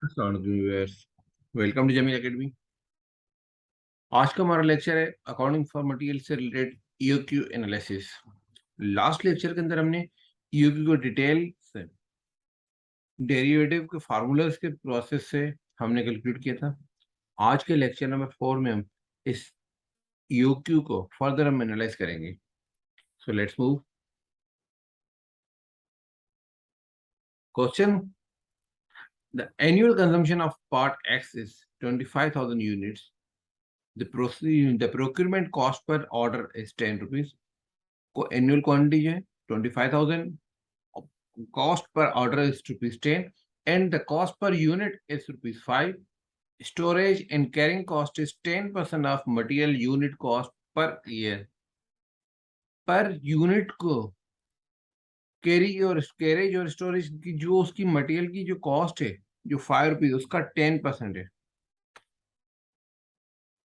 Welcome to Jameel academy. आज का हमारा लेक्चर है अकाउंटिंग फॉर मटेरियल से related EOQ analysis. Last lecture के अंदर हमने ईओक्यू को डिटेल से डेरिवेटिव के फार्मूलाज के प्रोसेस से हमने कैलकुलेट किया था। आज के लेक्चर नंबर 4 में हम इस ईओक्यू को फर्दर हम एनालाइज करेंगे। So let's move. Question: the annual consumption of part x is 25,000 units. The procurement cost per order is 10 rupees. को एनुअल क्वांटिटी जो है 25,000, cost per order is ₹10 and the cost per unit is ₹5. Storage and carrying cost is 10% of material unit cost per year. Per unit को carriage और storage की जो उसकी material की जो कॉस्ट है जो ₹5 उसका 10% है।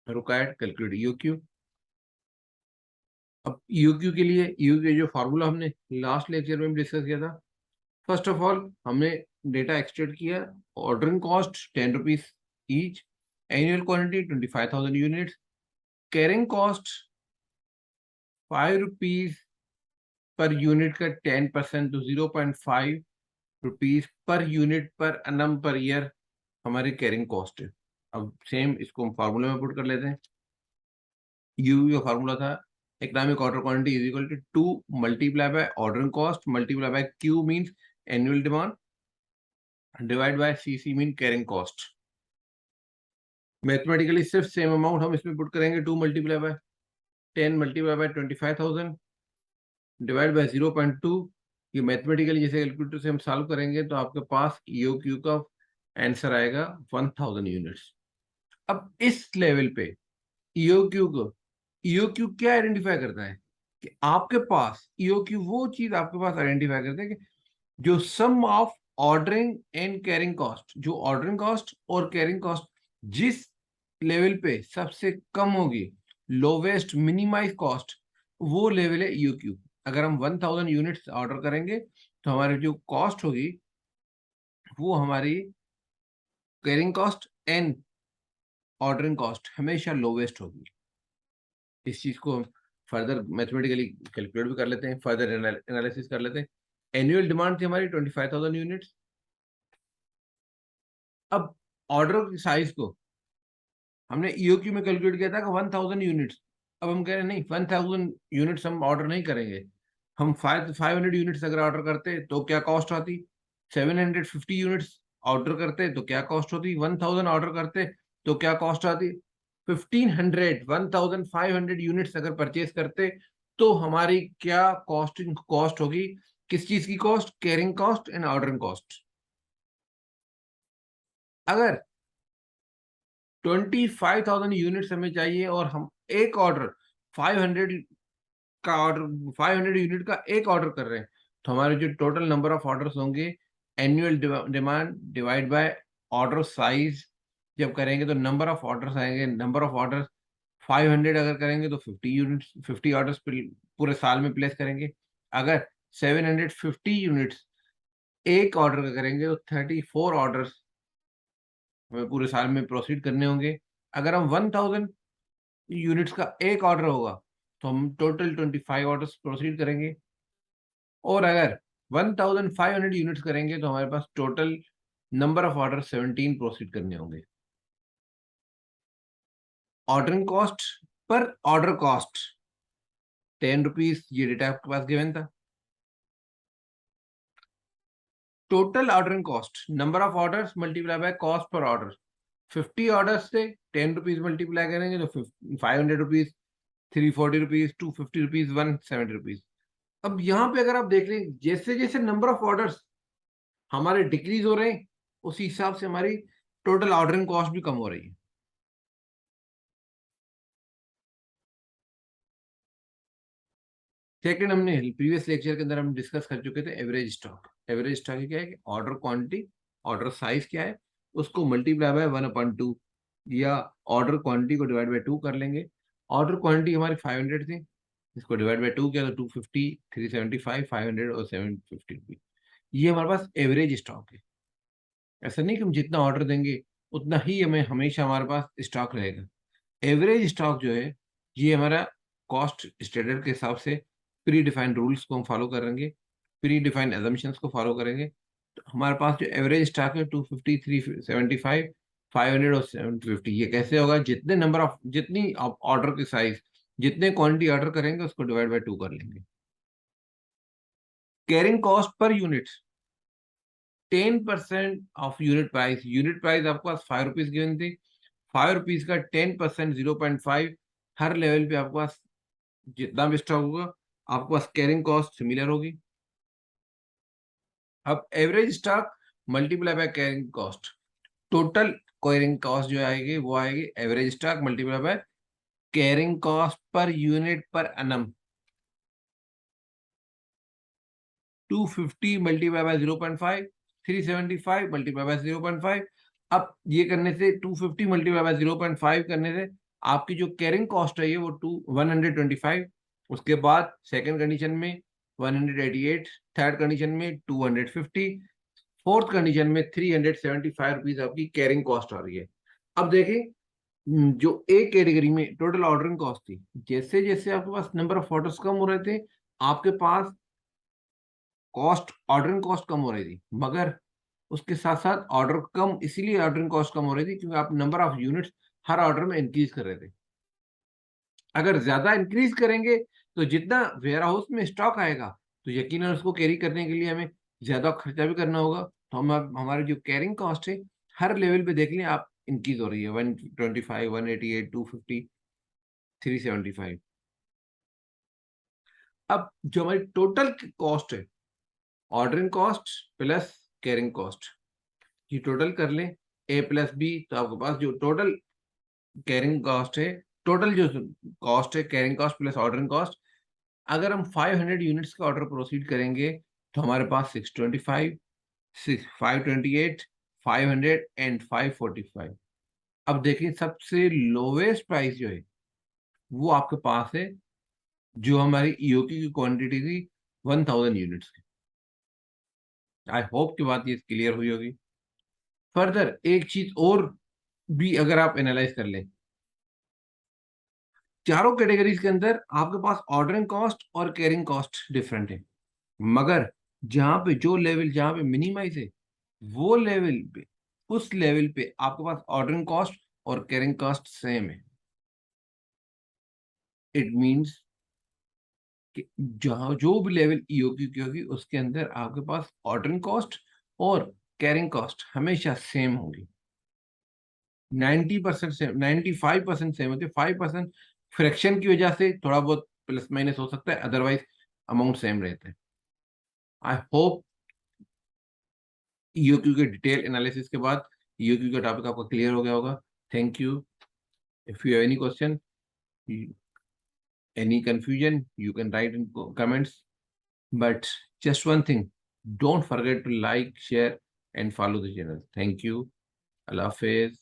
Required calculate EOQ. अब ईओक्यू के लिए ईओक्यू जो फॉर्मूला हमने लास्ट लेक्चर में डिस्कस किया था, फर्स्ट ऑफ ऑल हमने डेटा एक्सट्रैक्ट किया। Ordering cost 10 rupees each, annual quantity 25,000 units, carrying cost 5 rupees per unit का 10% तो 0.5 rupees per unit per annum per year हमारी कैरिंग कॉस्ट है। अब सेम इसको हम फार्मूला में पुट कर लेते हैं। यू का फार्मूला था economic order quantity is equal to 2 multiply by ordering cost multiply by Q means annual demand divide by CC mean carrying cost. Mathematically सिर्फ सेम अमाउंट हम इसमें पुट करेंगे। 2 multiply by 10 multiply by 25,000 divide by 0.2। ये mathematically जैसे calculator से हम solve करेंगे तो आपके पास ईओक्यू का आंसर आएगा 1000 यूनिट्स। अब इस लेवल पे ईओक्यू क्या आइडेंटिफाई करता है कि आपके पास ईओक्यू वो चीज आपके पास आइडेंटिफाई करता है कि जो sum of ordering and carrying cost, जो ऑर्डरिंग कॉस्ट और कैरिंग कॉस्ट जिस लेवल पे सबसे कम होगी, लोवेस्ट मिनिमाइज कॉस्ट, वो लेवल है ईओक्यू। अगर हम 1000 यूनिट्स ऑर्डर करेंगे तो हमारी जो कॉस्ट होगी वो हमारी carrying cost and ordering cost हमेशा लोवेस्ट होगी। इस चीज को हम फर्दर मैथमेटिकली कैलकुलेट भी कर लेते हैं, फर्दर एनालिसिस कर लेते हैं। एनुअल डिमांड थी हमारी 25,000 यूनिट्स। अब ऑर्डर की साइज को हमने ईओक्यू में कैलकुलेट किया था कि 1000 यूनिट्स। अब हम कह रहे हैं नहीं, 1000 यूनिट्स हम ऑर्डर नहीं करेंगे। हम 500 यूनिट्स अगर ऑर्डर करते तो क्या कॉस्ट आती? 750 यूनिट्स ऑर्डर करते तो क्या कॉस्ट होती? 1000 ऑर्डर करते तो क्या कॉस्ट आती? 1500 यूनिट्स अगर परचेज करते तो हमारी क्या कॉस्ट होगी? किस चीज की cost? Carrying cost and ordering cost. अगर 25,000 यूनिट्स हमें चाहिए और हम एक ऑर्डर 500 का ऑर्डर 500 यूनिट का एक ऑर्डर कर रहे हैं तो हमारे जो टोटल नंबर ऑफ ऑर्डर्स होंगे annual demand divide by order size जब करेंगे तो नंबर ऑफ ऑर्डर्स आएंगे। नंबर ऑफ ऑर्डर्स 500 अगर करेंगे तो 50 यूनिट्स 50 ऑर्डर्स पूरे साल में प्लेस करेंगे। अगर 750 यूनिट्स एक ऑर्डर का करेंगे तो 34 ऑर्डर्स हमें पूरे साल में प्रोसीड करने होंगे। अगर हम 1000 यूनिट्स का एक ऑर्डर होगा तो हम टोटल 25 ऑर्डर्स प्रोसीड करेंगे। और अगर 1500 यूनिट्स करेंगे तो हमारे पास total number of order 17 proceed करने होंगे। Ordering cost per order cost 10 rupees, ये डेटा आपके पास गिवन था। Total ordering cost number of orders multiply by cost per order. 50 orders से 10 रुपीज मल्टीप्लाई करेंगे तो 500 रुपीज, 340 रुपीज, 250 रुपीज, 170 रुपीज। अब यहाँ पे अगर आप देख लें जैसे जैसे नंबर ऑफ ऑर्डर्स हमारे डिक्रीज हो रहे हैं उसी हिसाब से हमारी टोटल ऑर्डरिंग कॉस्ट भी कम हो रही है। सेकंड, हमने प्रीवियस लेक्चर के अंदर हम डिस्कस कर चुके थे एवरेज स्टॉक। एवरेज स्टॉक क्या है कि ऑर्डर क्वांटिटी, ऑर्डर साइज क्या है उसको मल्टीप्लाई बाय 1/2 या ऑर्डर क्वांटिटी को डिवाइड बाय 2 कर लेंगे। ऑर्डर क्वांटिटी हमारी 500 थी, इसको डिवाइड बाय 2 किया तो 250, 375, 500 और 750 रुपीज। ये हमारे पास एवरेज स्टॉक है। ऐसा नहीं कि हम जितना ऑर्डर देंगे उतना ही हमें हमेशा हमारे पास स्टॉक रहेगा। एवरेज स्टॉक जो है ये हमारा कॉस्ट स्टैंडर्ड के हिसाब से प्री डिफाइंड रूल्स को हम फॉलो करेंगे, प्री डिफाइंड एजम्पशंस को फॉलो करेंगे। तो हमारे पास जो एवरेज स्टॉक है 250, 375, 500 और 750। ये कैसे होगा? जितने नंबर ऑफ, जितनी ऑर्डर की साइज, जितने क्वांटिटी ऑर्डर करेंगे उसको डिवाइड बाय 2 कर लेंगे। Carrying cost per unit 10% of unit price. Unit price आपके पास 5 रुपीज गिवन थी, 5 रुपीज का 10% 0.5। हर लेवल पे आपके पास जितना भी स्टॉक होगा आपके पास कैरिंग कॉस्ट सिमिलर होगी। अब average stock multiply by carrying cost, total carrying cost जो आएगी वो आएगी average stock multiply by carrying cost per unit per annum. 250 multiply by 0.5, 375 multiply by 0.5। अब ये करने से 250 मल्टीप्लाई बाय 0.5 करने से आपकी जो कैरिंग कॉस्ट है ये वो 125। उसके बाद सेकंड कंडीशन में 188, थर्ड कंडीशन में 250, फोर्थ कंडीशन में 375 रुपीज आपकी कैरिंग कॉस्ट आ रही है। अब देखें, जो एक कैटेगरी में टोटल ऑर्डरिंग कॉस्ट थी, जैसे जैसे आपके पास नंबर ऑफ ऑर्डर्स कम हो रहे थे आपके पास कॉस्ट, ऑर्डरिंग कॉस्ट कम हो रही थी, मगर उसके साथ साथ ऑर्डर कम, इसीलिए ऑर्डरिंग कॉस्ट कम हो रही थी क्योंकि आप number of units her order में इंक्रीज कर रहे थे। अगर ज्यादा इंक्रीज करेंगे तो जितना वेयर हाउस में स्टॉक आएगा तो यकीनन उसको कैरी करने के लिए हमें ज्यादा खर्चा भी करना होगा। तो हम हमारी जो कैरिंग कॉस्ट है हर लेवल पे देख लें आप, इंक्रीज हो रही है। 125, 188, 250, 375। अब जो हमारी टोटल कॉस्ट है, ordering cost plus carrying cost, ये टोटल कर लें ए प्लस बी, तो आपके पास जो टोटल कैरिंग कॉस्ट है, टोटल जो कॉस्ट है carrying cost plus ordering cost, अगर हम 500 यूनिट्स का ऑर्डर प्रोसीड करेंगे तो हमारे पास 625, 528, 500 एंड 545। अब देखिए सबसे लोवेस्ट प्राइस जो है वो आपके पास है, जो हमारी ईओक्यू की क्वांटिटी थी 1000 यूनिट्स की। आई होप की बात ये क्लियर हुई होगी। फर्दर एक चीज और भी अगर आप एनालाइज कर लें, चारों कैटेगरीज के अंदर आपके पास ऑर्डरिंग कॉस्ट और कैरिंग कॉस्ट डिफरेंट है, मगर जहां पे जो लेवल जहां पे मिनिमाइज है वो लेवल पे, उस लेवल पे आपके पास ऑर्डरिंग कॉस्ट और कैरिंग कॉस्ट सेम है। इट मींस कि जहां जो भी लेवल ईओक्यू की होगी उसके अंदर आपके पास ऑर्डरिंग कॉस्ट और कैरिंग कॉस्ट हमेशा सेम होगी। 90% सेम, 95% सेम होती है। 5% फ्रैक्शन की वजह से थोड़ा बहुत प्लस माइनस हो सकता है, अदरवाइज अमाउंट सेम रहता है। आई होप ईओक्यू के डिटेल एनालिसिस के बाद ईओक्यू का टॉपिक आपका क्लियर हो गया होगा। Thank you. If you have any question, any confusion, you can write in comments. But just one thing, don't forget to like, share and follow the channel. Thank you. Allah Hafiz.